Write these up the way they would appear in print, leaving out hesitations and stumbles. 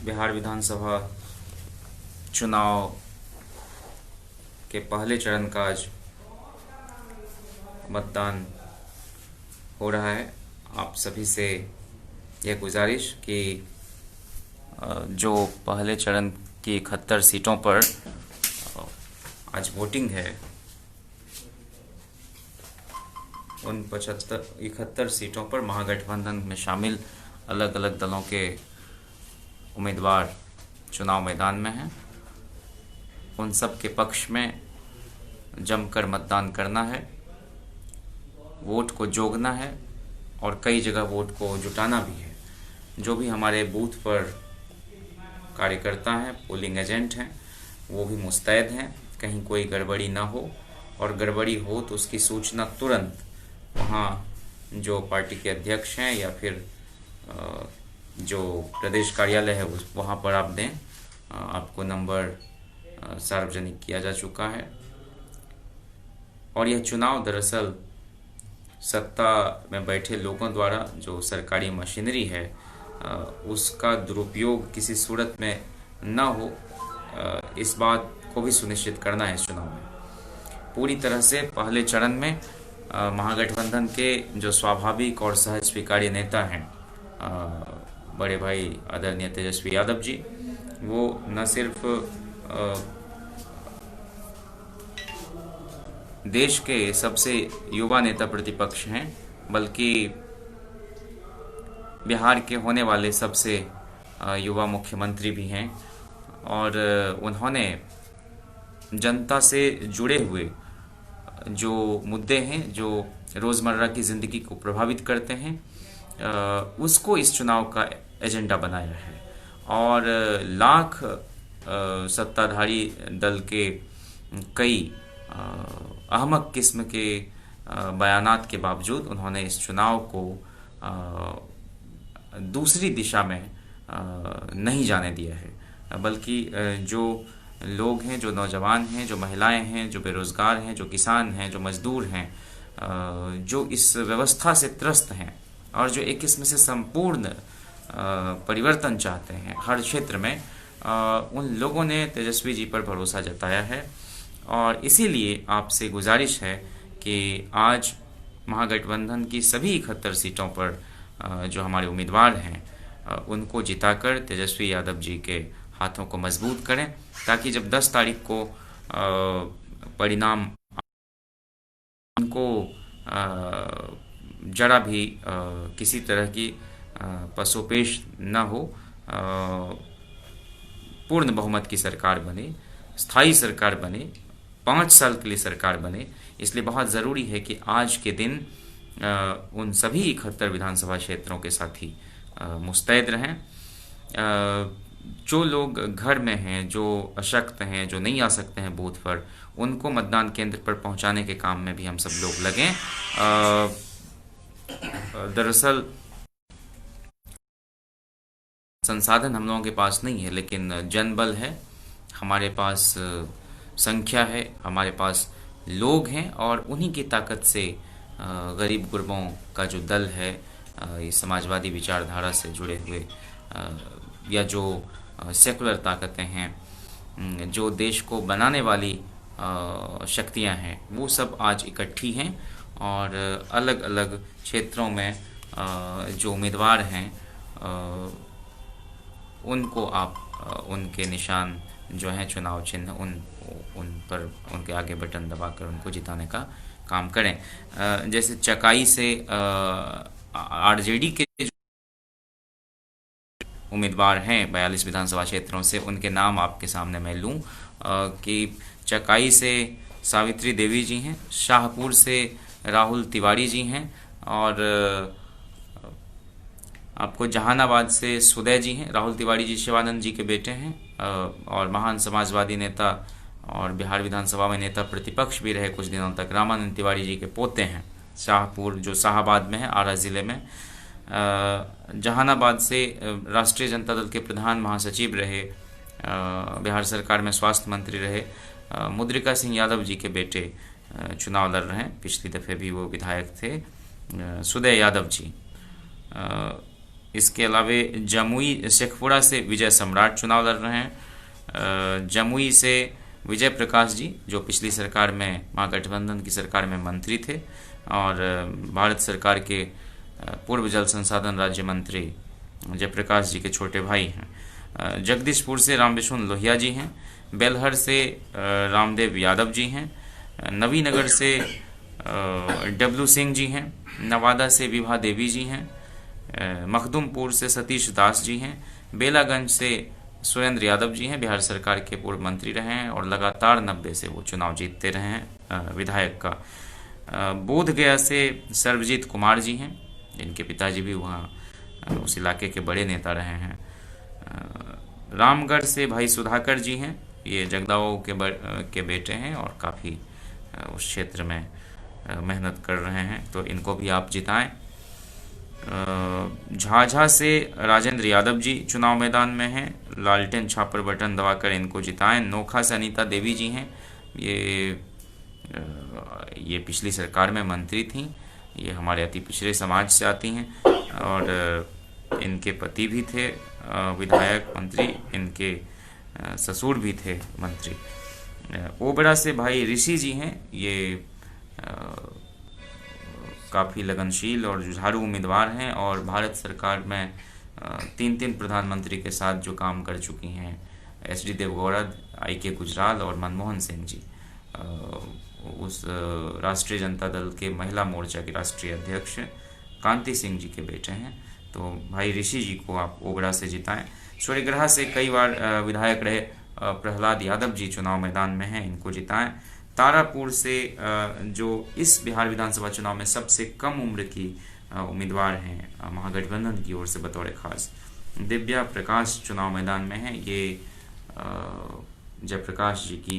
बिहार विधानसभा चुनाव के पहले चरण का आज मतदान हो रहा है। आप सभी से यह गुजारिश कि जो पहले चरण की 71 सीटों पर आज वोटिंग है, उन 71 सीटों पर महागठबंधन में शामिल अलग अलग दलों के उम्मीदवार चुनाव मैदान में हैं। उन सब के पक्ष में जमकर मतदान करना है, वोट को जोगना है और कई जगह वोट को जुटाना भी है। जो भी हमारे बूथ पर कार्यकर्ता हैं, पोलिंग एजेंट हैं, वो भी मुस्तैद हैं कहीं कोई गड़बड़ी ना हो, और गड़बड़ी हो तो उसकी सूचना तुरंत वहाँ जो पार्टी के अध्यक्ष हैं या फिर जो प्रदेश कार्यालय है वहाँ पर आप दें। आपको नंबर सार्वजनिक किया जा चुका है। और यह चुनाव दरअसल सत्ता में बैठे लोगों द्वारा जो सरकारी मशीनरी है उसका दुरुपयोग किसी सूरत में न हो, इस बात को भी सुनिश्चित करना है। इस चुनाव में पूरी तरह से पहले चरण में महागठबंधन के जो स्वाभाविक और सहज स्वीकार्य नेता हैं, बड़े भाई आदरणीय तेजस्वी यादव जी, वो न सिर्फ देश के सबसे युवा नेता प्रतिपक्ष हैं, बल्कि बिहार के होने वाले सबसे युवा मुख्यमंत्री भी हैं। और उन्होंने जनता से जुड़े हुए जो मुद्दे हैं, जो रोज़मर्रा की ज़िंदगी को प्रभावित करते हैं, उसको इस चुनाव का एजेंडा बनाया है। और लाख सत्ताधारी दल के कई अहमक किस्म के बयानात के बावजूद उन्होंने इस चुनाव को दूसरी दिशा में नहीं जाने दिया है, बल्कि जो लोग हैं, जो नौजवान हैं, जो महिलाएं हैं, जो बेरोज़गार हैं, जो किसान हैं, जो मजदूर हैं, जो इस व्यवस्था से त्रस्त हैं और जो एक किस्म से संपूर्ण परिवर्तन चाहते हैं हर क्षेत्र में, उन लोगों ने तेजस्वी जी पर भरोसा जताया है। और इसीलिए आपसे गुजारिश है कि आज महागठबंधन की सभी 71 सीटों पर जो हमारे उम्मीदवार हैं उनको जिताकर तेजस्वी यादव जी के हाथों को मजबूत करें, ताकि जब 10 तारीख को परिणाम उनको जरा भी किसी तरह की पसोपेश न हो, पूर्ण बहुमत की सरकार बने, स्थायी सरकार बने, 5 साल के लिए सरकार बने। इसलिए बहुत ज़रूरी है कि आज के दिन उन सभी 71 विधानसभा क्षेत्रों के साथी मुस्तैद रहें। जो लोग घर में हैं, जो अशक्त हैं, जो नहीं आ सकते हैं बूथ पर, उनको मतदान केंद्र पर पहुंचाने के काम में भी हम सब लोग लगें। दरअसल संसाधन हम लोगों के पास नहीं है, लेकिन जनबल है, हमारे पास संख्या है, हमारे पास लोग हैं, और उन्हीं की ताकत से गरीब गुरबों का जो दल है, ये समाजवादी विचारधारा से जुड़े हुए या जो सेकुलर ताकतें हैं, जो देश को बनाने वाली शक्तियां हैं, वो सब आज इकट्ठी हैं। और अलग अलग क्षेत्रों में जो उम्मीदवार हैं उनको आप उनके निशान जो हैं, चुनाव चिन्ह, उन पर उनके आगे बटन दबाकर उनको जिताने का काम करें। जैसे चकाई से आरजेडी के उम्मीदवार हैं 42 विधानसभा क्षेत्रों से, उनके नाम आपके सामने मैं लूं कि चकाई से सावित्री देवी जी हैं, शाहपुर से राहुल तिवारी जी हैं, और आपको जहानाबाद से सुदय जी हैं। राहुल तिवारी जी शिवानंद जी के बेटे हैं और महान समाजवादी नेता और बिहार विधानसभा में नेता प्रतिपक्ष भी रहे कुछ दिनों तक, रामानंद तिवारी जी के पोते हैं। शाहपुर जो शाहाबाद में है, आरा ज़िले में। जहानाबाद से राष्ट्रीय जनता दल के प्रधान महासचिव रहे, बिहार सरकार में स्वास्थ्य मंत्री रहे, मुद्रिका सिंह यादव जी के बेटे चुनाव लड़ रहे हैं, पिछली दफ़े भी वो विधायक थे, सुदय यादव जी। इसके अलावे जमुई शेखपुरा से विजय सम्राट चुनाव लड़ रहे हैं। जमुई से विजय प्रकाश जी, जो पिछली सरकार में महागठबंधन की सरकार में मंत्री थे और भारत सरकार के पूर्व जल संसाधन राज्य मंत्री जयप्रकाश जी के छोटे भाई हैं। जगदीशपुर से रामविष्णु लोहिया जी हैं। बेलहर से रामदेव यादव जी हैं। नवीनगर से डब्लू सिंह जी हैं। नवादा से विभा देवी जी हैं। मखदुमपुर से सतीश दास जी हैं। बेलागंज से सुरेंद्र यादव जी हैं, बिहार सरकार के पूर्व मंत्री रहे हैं और लगातार 90 से वो चुनाव जीतते रहे हैं विधायक का। बोधगया से सर्वजीत कुमार जी हैं, जिनके पिताजी भी वहाँ उस इलाके के बड़े नेता रहे हैं। रामगढ़ से भाई सुधाकर जी हैं, ये जगदाऊ के बेटे हैं और काफ़ी उस क्षेत्र में मेहनत कर रहे हैं, तो इनको भी आप जिताएं। झाझा से राजेंद्र यादव जी चुनाव मैदान में हैं। लालटेन छापर बटन दबाकर इनको जिताएं। नोखा से अनीता देवी जी हैं, ये पिछली सरकार में मंत्री थीं। ये हमारे अति पिछड़े समाज से आती हैं और इनके पति भी थे विधायक मंत्री, इनके ससुर भी थे मंत्री। ओबरा से भाई ऋषि जी हैं, ये काफ़ी लगनशील और जुझारू उम्मीदवार हैं और भारत सरकार में 3 प्रधानमंत्री के साथ जो काम कर चुकी हैं, H D Devegowda, I K. Gujral और मनमोहन सिंह जी, उस राष्ट्रीय जनता दल के महिला मोर्चा के राष्ट्रीय अध्यक्ष कांति सिंह जी के बेटे हैं। तो भाई ऋषि जी को आप ओबरा से जिताएं। सूर्यग्रह से कई बार विधायक रहे प्रहलाद यादव जी चुनाव मैदान में हैं, इनको जिताएं। तारापुर से जो इस बिहार विधानसभा चुनाव में सबसे कम उम्र की उम्मीदवार हैं महागठबंधन की ओर से बतौर खास, दिव्या प्रकाश चुनाव मैदान में हैं। ये जयप्रकाश जी की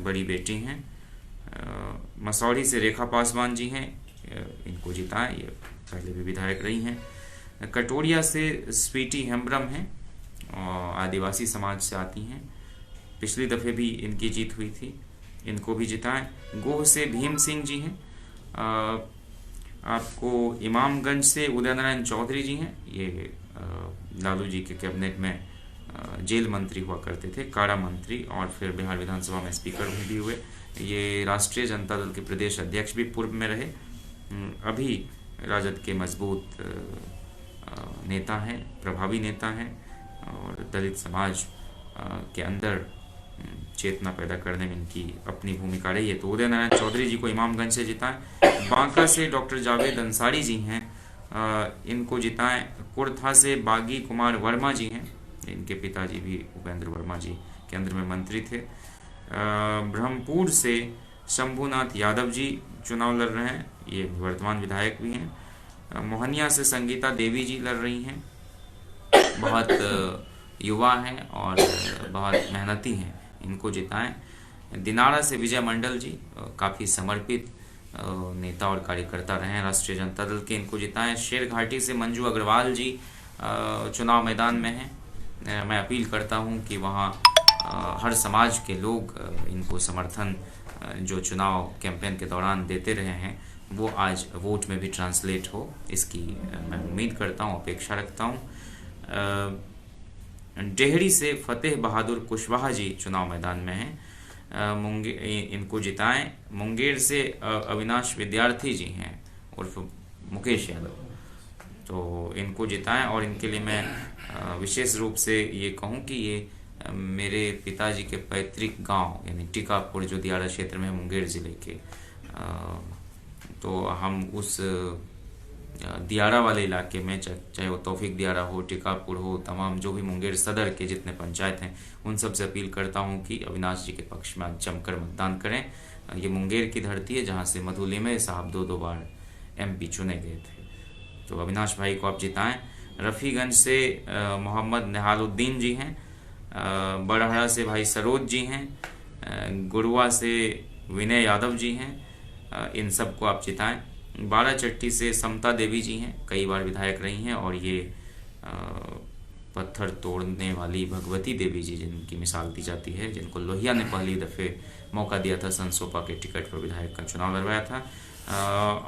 बड़ी बेटी हैं। मसौढ़ी से रेखा पासवान जी हैं, इनको जिताएं, ये पहले भी विधायक रही हैं। कटोरिया से स्वीटी हेम्ब्रम हैं, आदिवासी समाज से आती हैं, पिछली दफ़े भी इनकी जीत हुई थी, इनको भी जिताएं। गोह से भीम सिंह जी हैं। आपको इमामगंज से उदय नारायण चौधरी जी हैं, ये लालू जी के कैबिनेट में जेल मंत्री हुआ करते थे, कारा मंत्री, और फिर बिहार विधानसभा में स्पीकर भी हुए। ये राष्ट्रीय जनता दल के प्रदेश अध्यक्ष भी पूर्व में रहे। अभी राजद के मजबूत नेता हैं, प्रभावी नेता हैं और दलित समाज के अंदर चेतना पैदा करने में इनकी अपनी भूमिका रही है। तो उदय नारायण चौधरी जी को इमामगंज से जिताएं। बांका से डॉक्टर जावेद अंसारी जी हैं, इनको जिताएं। कुर्था से बागी कुमार वर्मा जी हैं, इनके पिताजी भी उपेंद्र वर्मा जी केंद्र में मंत्री थे। ब्रह्मपुर से शंभुनाथ यादव जी चुनाव लड़ रहे हैं, ये वर्तमान विधायक भी हैं। मोहनिया से संगीता देवी जी लड़ रही हैं, बहुत युवा हैं और बहुत मेहनती हैं, इनको जिताएं। दिनारा से विजय मंडल जी काफ़ी समर्पित नेता और कार्यकर्ता रहे हैं राष्ट्रीय जनता दल के, इनको जिताएं। शेरघाटी से मंजू अग्रवाल जी चुनाव मैदान में हैं। मैं अपील करता हूं कि वहां हर समाज के लोग इनको समर्थन जो चुनाव कैंपेन के दौरान देते रहे हैं वो आज वोट में भी ट्रांसलेट हो, इसकी मैं उम्मीद करता हूं, अपेक्षा रखता हूं। डेहरी से फतेह बहादुर कुशवाहा जी चुनाव मैदान में हैं, इनको जिताएं। मुंगेर से अविनाश विद्यार्थी जी हैं उर्फ मुकेश यादव, तो इनको जिताएं। और इनके लिए मैं विशेष रूप से ये कहूं कि ये मेरे पिताजी के पैतृक गांव यानी टीकापुर जो दियारा क्षेत्र में है मुंगेर ज़िले के, तो हम उस दियारा वाले इलाके में चाहे वो तौफीक दियारा हो, टीकापुर हो, तमाम जो भी मुंगेर सदर के जितने पंचायत हैं उन सब से अपील करता हूं कि अविनाश जी के पक्ष में जमकर मतदान करें। ये मुंगेर की धरती है जहां से मधु लिमये साहब 2 बार MP चुने गए थे, तो अविनाश भाई को आप जिताएं। रफ़ीगंज से मोहम्मद निहालुद्दीन जी हैं। बड़हरा से भाई सरोज जी हैं। गुरुआ से विनय यादव जी हैं, इन सब को आप जिताएं। बाराचट्टी से समता देवी जी हैं, कई बार विधायक रही हैं और ये पत्थर तोड़ने वाली भगवती देवी जी जिनकी मिसाल दी जाती है, जिनको लोहिया ने पहली दफ़े मौका दिया था संसोपा के टिकट पर विधायक का चुनाव लड़वाया था।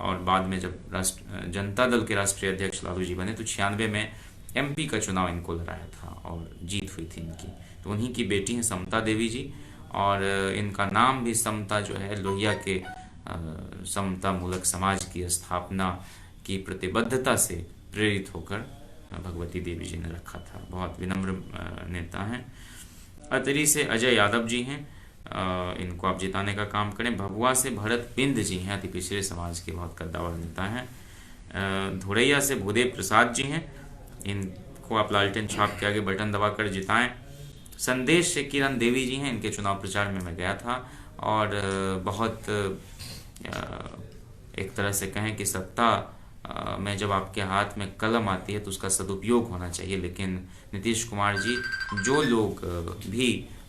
और बाद में जब जनता दल के राष्ट्रीय अध्यक्ष लालू जी बने तो 96 में MP का चुनाव इनको लड़ाया था और जीत हुई थी इनकी। तो उन्हीं की बेटी हैं समता देवी जी, और इनका नाम भी समता जो है लोहिया के समता मूलक समाज की स्थापना की प्रतिबद्धता से प्रेरित होकर भगवती देवी जी ने रखा था। बहुत विनम्र नेता हैं। अतरी से अजय यादव जी हैं, इनको आप जिताने का काम करें। भभुआ से भरत बिंद जी हैं, अति पिछड़े समाज के बहुत कद्दावर नेता हैं। धुरैया से भूदेव प्रसाद जी हैं, इनको आप लालटेन छाप के आगे बटन दबाकर जिताएं। संदेश से किरण देवी जी हैं, इनके चुनाव प्रचार में मैं गया था, और बहुत एक तरह से कहें कि सत्ता में जब आपके हाथ में कलम आती है तो उसका सदुपयोग होना चाहिए। लेकिन नीतीश कुमार जी, जो लोग भी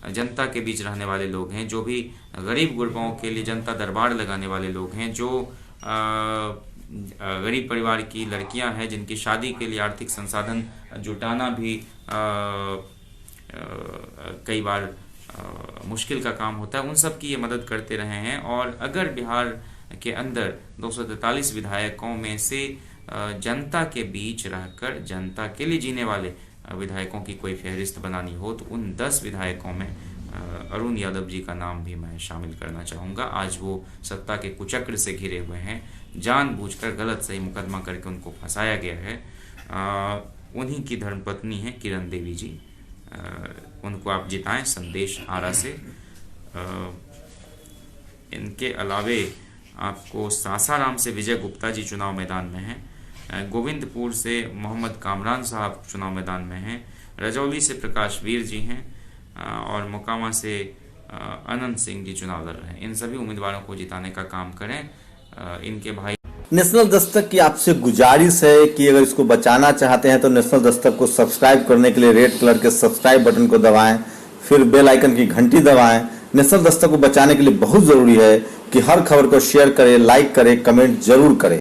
जनता के बीच रहने वाले लोग हैं, जो भी गरीब गुरबाओं के लिए जनता दरबार लगाने वाले लोग हैं, जो गरीब परिवार की लड़कियां हैं जिनकी शादी के लिए आर्थिक संसाधन जुटाना भी कई बार मुश्किल का काम होता है, उन सब की ये मदद करते रहे हैं। और अगर बिहार के अंदर 243 विधायकों में से जनता के बीच रहकर जनता के लिए जीने वाले विधायकों की कोई फहरिस्त बनानी हो तो उन 10 विधायकों में अरुण यादव जी का नाम भी मैं शामिल करना चाहूँगा। आज वो सत्ता के कुचक्र से घिरे हुए हैं, जानबूझकर गलत सही मुकदमा करके उनको फंसाया गया है। उन्हीं की धर्मपत्नी है किरण देवी जी, उनको आप जिताएं संदेश आरा से। इनके अलावे आपको सासाराम से विजय गुप्ता जी चुनाव मैदान में हैं। गोविंदपुर से मोहम्मद कामरान साहब चुनाव मैदान में हैं। रजौली से प्रकाश वीर जी हैं, और मोकामा से अनंत सिंह जी चुनाव लड़ रहे हैं। इन सभी उम्मीदवारों को जिताने का काम करें। इनके भाई नेशनल दस्तक की आपसे गुजारिश है कि अगर इसको बचाना चाहते हैं तो नेशनल दस्तक को सब्सक्राइब करने के लिए रेड कलर के सब्सक्राइब बटन को दबाएं, फिर बेल आइकन की घंटी दबाएं। नेशनल दस्तक को बचाने के लिए बहुत जरूरी है कि हर खबर को शेयर करें, लाइक करें, कमेंट जरूर करें।